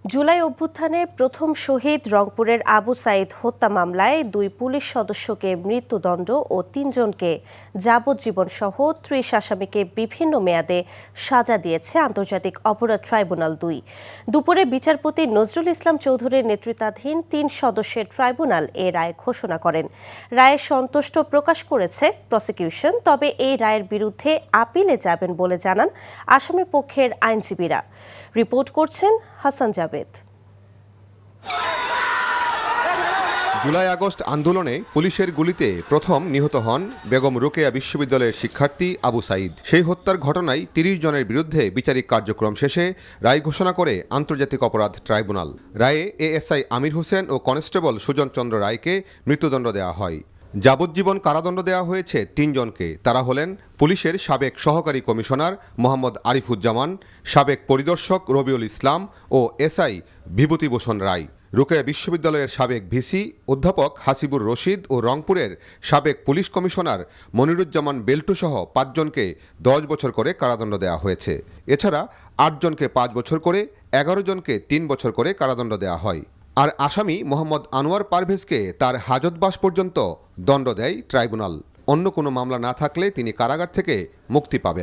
জুলাই অভ্যুত্থানে প্রথম শহীদ রংপুরের আবু সাইদ হত্যা মামলায় ২ পুলিশ সদস্যকে মৃত্যুদণ্ড ও ৩ জনকে যাবজ্জীবন সহ ৩০ আসামিকে বিভিন্ন মেয়াদে সাজা দিয়েছে আন্তর্জাতিক অপরাধ ট্রাইব্যুনাল ২। দুপুরে বিচারপতি নজরুল ইসলাম চৌধুরীর নেতৃত্বাধীন ৩ সদস্যের ট্রাইব্যুনাল এ রায় ঘোষণা করেন। রায়ে সন্তুষ্ট প্রকাশ করেছে প্রসিকিউশন, তবে এই রায়ের বিরুদ্ধে আপিলে যাবেন বলে জানান আসামি পক্ষের আইনজীবীরা। রিপোর্ট করছেন হাসান জাবেদ। জুলাই আগস্ট আন্দোলনে পুলিশের গুলিতে প্রথম নিহত হন বেগম রোকেয়া বিশ্ববিদ্যালয়ের শিক্ষার্থী আবু সাইদ। সেই হত্যার ঘটনায় ৩০ জনের বিরুদ্ধে বিচারিক কার্যক্রম শেষে রায় ঘোষণা করে আন্তর্জাতিক অপরাধ ট্রাইব্যুনাল। রায়ে এএসআই আমির হোসেন ও কনস্টেবল সুজন চন্দ্র রায়কে মৃত্যুদণ্ড দেওয়া হয়। যাবজ্জীবন কারাদণ্ড দেওয়া হয়েছে ৩ জনকে। তারা হলেন পুলিশের সাবেক সহকারী কমিশনার মোহাম্মদ আরিফুজ্জামান, সাবেক পরিদর্শক রবিউল ইসলাম ও এসআই বিভূতিভূষণ রায়। রোকেয়া বিশ্ববিদ্যালয়ের সাবেক ভিসি অধ্যাপক হাসিবুর রশিদ ও রংপুরের সাবেক পুলিশ কমিশনার মনিরুজ্জামান বেল্টু সহ ৫ জনকে ১০ বছর করে কারাদণ্ড দেওয়া হয়েছে। এছাড়া ৮ জনকে ৫ বছর করে, ১১ জনকে ৩ বছর করে কারাদণ্ড দেওয়া হয়। আর আসামি মোহাম্মদ আনোয়ার পারভেজকে তার হাজতবাস পর্যন্ত দণ্ড দেয় ট্রাইব্যুনাল। অন্য কোনো মামলা না থাকলে তিনি কারাগার থেকে মুক্তি পাবেন।